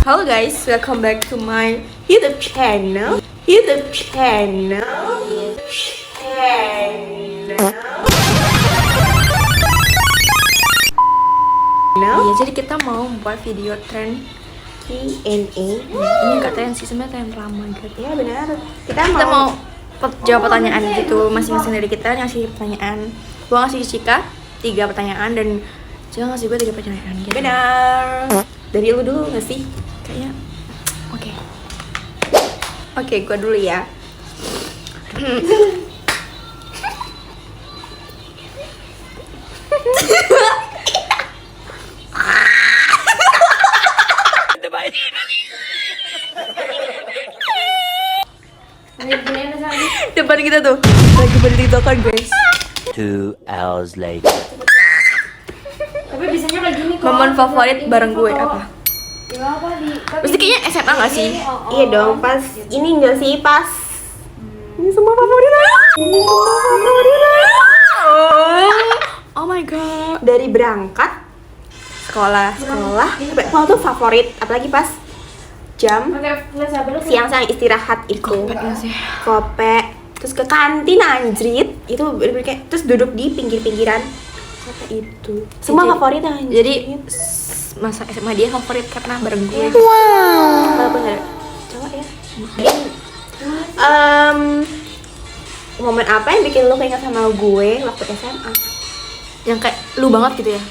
Halo guys, welcome back to my YouTube channel. Iya, jadi kita mau buat video tren Q&A. Ini nggak tren sih, sebenarnya tren lama gitu. Iya benar. Kita mau jawab pertanyaan gitu, masing-masing dari kita ngasih pertanyaan. Gua ngasih Cika 3 pertanyaan dan Cika ngasih gue 3 pertanyaan gitu. benar. Dari lu dulu nggak sih? Kayaknya Oke, gua dulu ya. Depan kita tuh lagi berdiri guys. 2 hours later. Tapi bisanya kayak gini kok. Momen favorit bareng gue apa? Ya apa di? Pasti kayaknya SMA nggak sih? Iya dong, pas ini nggak sih pas. Ini semua favorit. Oh my god. Dari berangkat Sekolah. sampai pulang tuh favorit, apalagi pas jam siang-siang istirahat itu. Kopek nggak sih? Kope, terus ke kantin anjrit itu bener-bener kayak terus duduk di pinggir-pinggiran kope itu. Semua Jadi- favorit anjrit. Jadi masa SMA dia favorit karena bareng gue. walaupun ada cowok ya. Momen apa yang bikin lu keinget sama gue waktu SMA? Yang kayak lu banget gitu ya.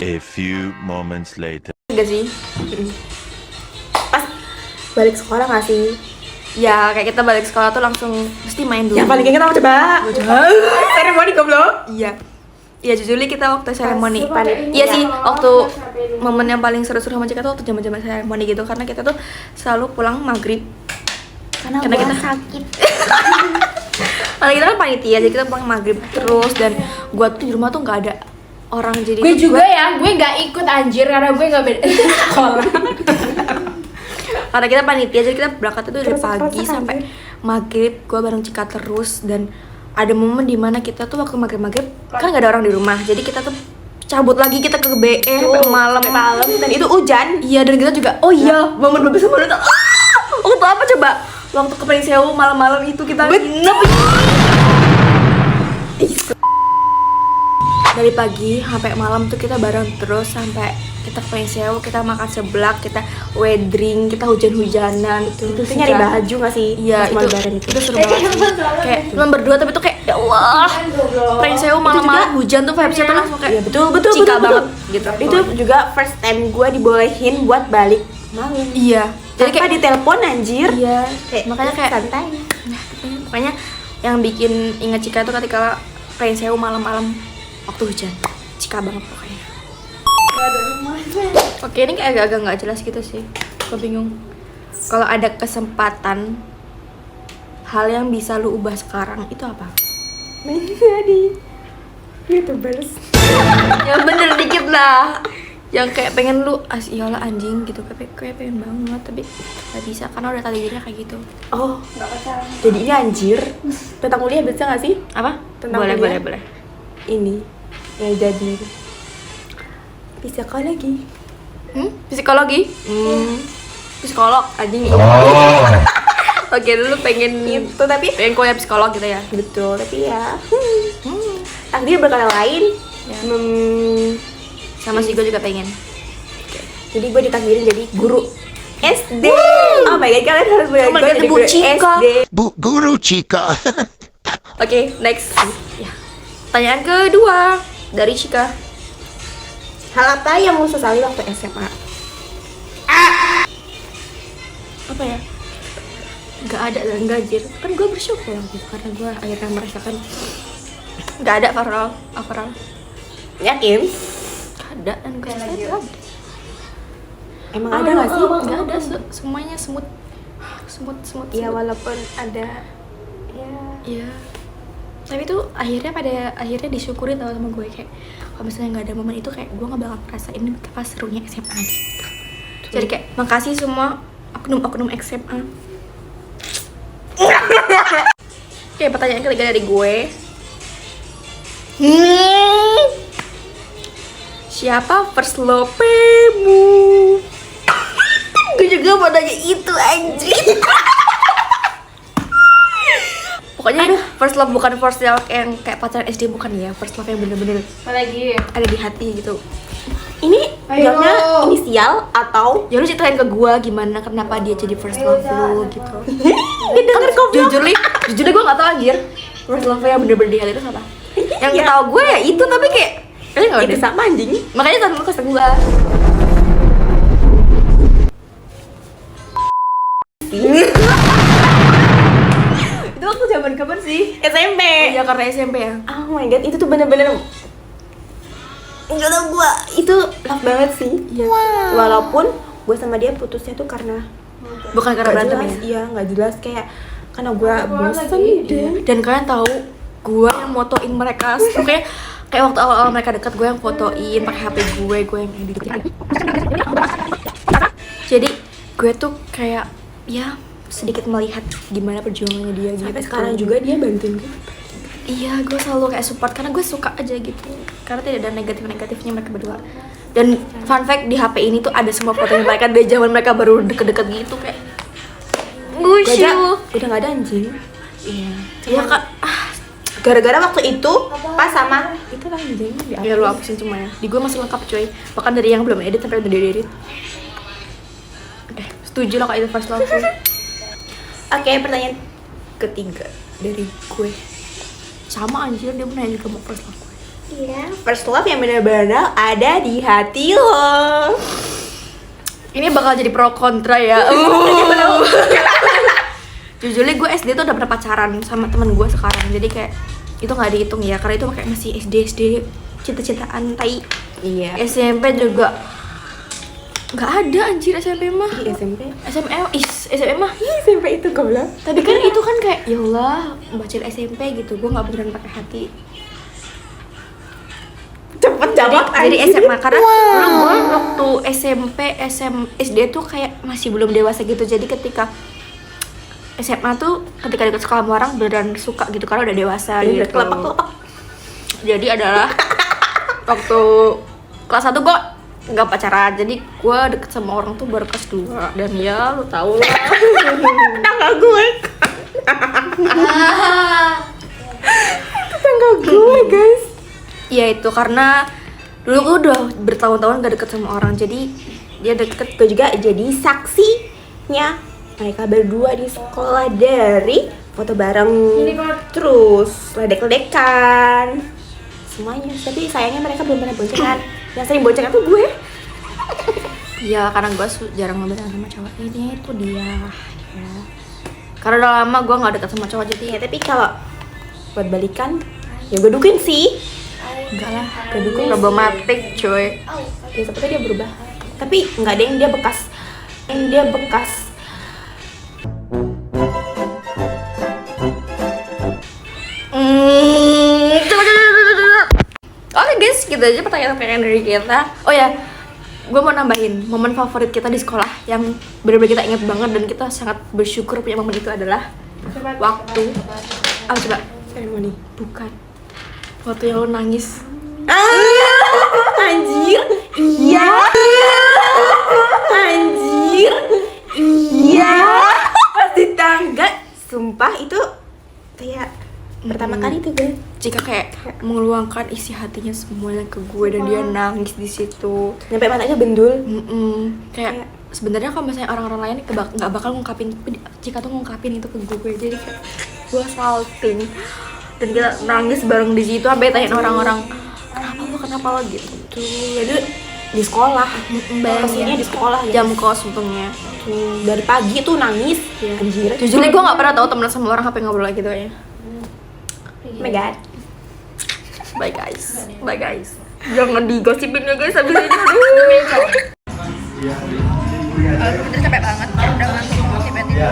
A few moments later. Enggak sih? Pas balik sekolah nggak sih? Ya kayak kita balik sekolah tuh langsung mesti main dulu. Yang paling keinget apa coba? Seremoni goblok. Iya. Iya, jujur kita waktu seremoni. Pas Iya sih, waktu momen yang paling seru-seru sama Cika tuh waktu zaman-zaman seremoni gitu, karena kita tuh selalu pulang maghrib. Karena kita sakit. Karena kita kan panitia, jadi kita pulang maghrib terus, dan gua tuh di rumah tuh nggak ada orang, jadi Gue tuh juga ya, gue gak ikut anjir karena gue gak beda sekolah. karena kita panitia, jadi kita berangkat itu dari Terus pagi terus sampai maghrib. Gua bareng Cika terus, dan ada momen dimana kita tuh waktu maghrib kan nggak ada orang di rumah, jadi kita tuh cabut lagi, kita ke BE sampai malam. Dan itu hujan. Iya, dan kita juga momen bagus sama itu. Waktu apa coba? Waktu ke Pringsewu malam-malam itu kita nginep. Dari pagi sampai malam tuh kita bareng terus sampai kita ke Pringsewu, kita makan seblak, kita wedding, kita hujan-hujanan itu Itu nyari baju nggak sih? Iya, Pas mau lebaran itu seru banget. Kayak cuma berdua tapi tuh kayak ya Allah. Pringsewu malam-malam hujan tuh vibes-nya tuh langsung kayak Iya betul Cika banget gitu. Itu juga first time gue dibolehin buat balik malam. Iya. Jadi kayak ditelepon anjir. Iya, Kayak makanya kayak santai. pokoknya yang bikin ingat Cika itu ketika Pringsewu malam-malam waktu hujan. Cika banget pokoknya. Oke, ini kayak agak-agak nggak jelas gitu sih. Gue bingung. Kalau ada kesempatan hal yang bisa lu ubah sekarang itu apa? Menjadi YouTubers. Yang bener dikit lah. Yang kayak pengen lu iyalah anjing gitu, kayak pengen banget tapi nggak bisa karena udah takdirnya kayak gitu. Oh, jadi ini anjir. Tentang kuliah bisa nggak sih? Apa? Tentang boleh, kuliah? boleh. Ini yang jadi psikologi. Psikologi? Psikolog anjing. Oke, dulu pengen Itu tapi pengen kuliah psikolog gitu ya. betul, tapi ya takdir berkata lain. Ya. Hmm, Sama si gue juga pengen. jadi gue ditakdirin jadi guru SD. Oh my god, kalian harus belajar Oh my gue God, jadi Bu guru Cika. SD. Guru Cika. Oke, next. Ya. Pertanyaan kedua dari Cika. Hal apa yang lu sesali waktu SMA? Apa ya? Gak ada dan gajir. Kan gue bersyukur gitu karena gue akhirnya merasakan. Gak ada overall. Yakin? Gak ada dan gue ada. Emang ada nggak sih? Gak ada, semuanya smooth. Iya, walaupun ada ya. Iya. Tapi tuh akhirnya disyukurin tau sama gue, kayak kalau misalnya nggak ada momen itu kayak gue nggak bakal ngerasain pas serunya SMA gitu. Jadi kayak makasih semua oknum-oknum SMA. Oke, pertanyaan ketiga dari gue. Siapa first love-mu? first love bukan first love yang kayak pacaran SD, bukan ya, first love yang bener-bener Apa lagi? ada di hati gitu. Ini Ayo. jawabnya inisial atau Ya lu ceritain ke gua gimana, kenapa dia jadi first love lu gitu. denger goblok. Jujur deh gue gak tau anjir first love yang bener-bener di hati itu apa. Yang Iya. tau gue ya itu, tapi kayak kayaknya gak Itu ada. sama anjing. Makanya tadi lu kasih gue. Itu waktu zaman kapan sih? SMP. Ya karena SMP ya. Oh my god, itu tuh bener-bener enggak tau gue, itu love banget sih. Iya. Walaupun gue sama dia putusnya tuh karena Bukan karena nggak berantem jelas, ya. iya nggak jelas, kayak karena gue bosen deh. Dan kalian tahu gue yang motoin mereka. Kayak waktu awal-awal mereka dekat, gue yang fotoin pakai HP gue yang editin. Jadi gue tuh kayak ya sedikit melihat gimana perjuangannya dia gitu. Sampai sekarang juga dia bantuin gue. Iya, gue selalu kayak support karena gue suka aja gitu. Karena tidak ada negatif-negatifnya mereka berdua. Dan fun fact, di HP ini tuh ada semua fotonya mereka dari zaman mereka baru deket-deket gitu kayak. Gua aja udah nggak ada anjing. Iya. Iya kak. Gara-gara waktu itu pas sama itu lah anjing. Ya lu hapusin semuanya. Di gue masih lengkap coy. Bahkan dari yang belum edit sampai udah edit. Setuju lah kak itu first love. Oke, pertanyaan ketiga dari gue. Sama anjir, dia pernah juga mau first love gue. Iya, first love yang benar-benar ada di hati lo. Ini bakal jadi pro kontra ya. Jujur gue SD tuh udah pernah pacaran sama teman gue sekarang. Jadi kayak itu nggak dihitung ya, karena itu kayak masih SD cinta-cintaan tai. Iya. SMP juga nggak ada anjir SMP mah. Di SMP. SMP mah. SMP itu goblok. Tapi kan itu kan kayak ya Allah, bacil SMP gitu. Gue nggak beneran pakai hati. Cepet jawab Jadi anjing. SMA karena dulu gue waktu SMP, SD tuh kayak masih belum dewasa gitu. Jadi ketika SMA tuh ketika deket sekolah sama orang beneran suka gitu karena udah dewasa gitu. Kelepak-kelepak. Jadi adalah waktu kelas 1 gue nggak pacaran, jadi gue deket sama orang tuh baru kelas 2. Dan ya lu tau lah. Tangga gue. Tangga gue, guys. Ya itu karena dulu gue udah bertahun-tahun gak deket sama orang, jadi dia deket. Gue juga jadi saksinya mereka berdua di sekolah, dari foto bareng, terus ledek-ledekan, semuanya. Tapi sayangnya mereka belum pernah boncengan. Yang sering boncengan tuh gue. Ya karena gue jarang ngobrol sama cowok. Ini itu dia ya. Karena udah lama gue gak deket sama cowok, jadi Ya tapi kalau buat balikan, ya gue dukung sih. enggak lah, gue dukung problematik coy. Ya seperti dia berubah. Tapi nggak ada yang dia bekas. Oke guys, gitu aja pertanyaan-pertanyaan dari kita. Oh ya, gue mau nambahin momen favorit kita di sekolah yang benar-benar kita ingat banget dan kita sangat bersyukur punya momen itu adalah waktu coba Seremoni. bukan waktu yang lo nangis. Anjir. Iya. Anjir. Iya. Pas di tangga. Sumpah itu kayak pertama kali tuh guys. Jika kayak mengeluangkan isi hatinya semuanya ke gue dan dia nangis di situ. Nyampe matanya bendul. Kayak sebenarnya kalau misalnya orang-orang lain nggak bakal ngungkapin, tapi Cika tuh ngungkapin itu ke gue. Jadi kayak gue salting dan dia nangis bareng di situ sampai tanyain orang-orang kenapa lo gitu. Tuh, jadi di sekolah. Pastinya di sekolah ya. Jam kos untungnya. Tuh, dari pagi tuh nangis. Iya. Anjir. Jujur gue nggak pernah tahu temen sama orang HP ngobrol gitu ya. Oh my god. Bye guys, bye guys. Jangan digosipin ya guys abis ini. Aduh, capek banget. Udah ngantuk mau tiba-tiba.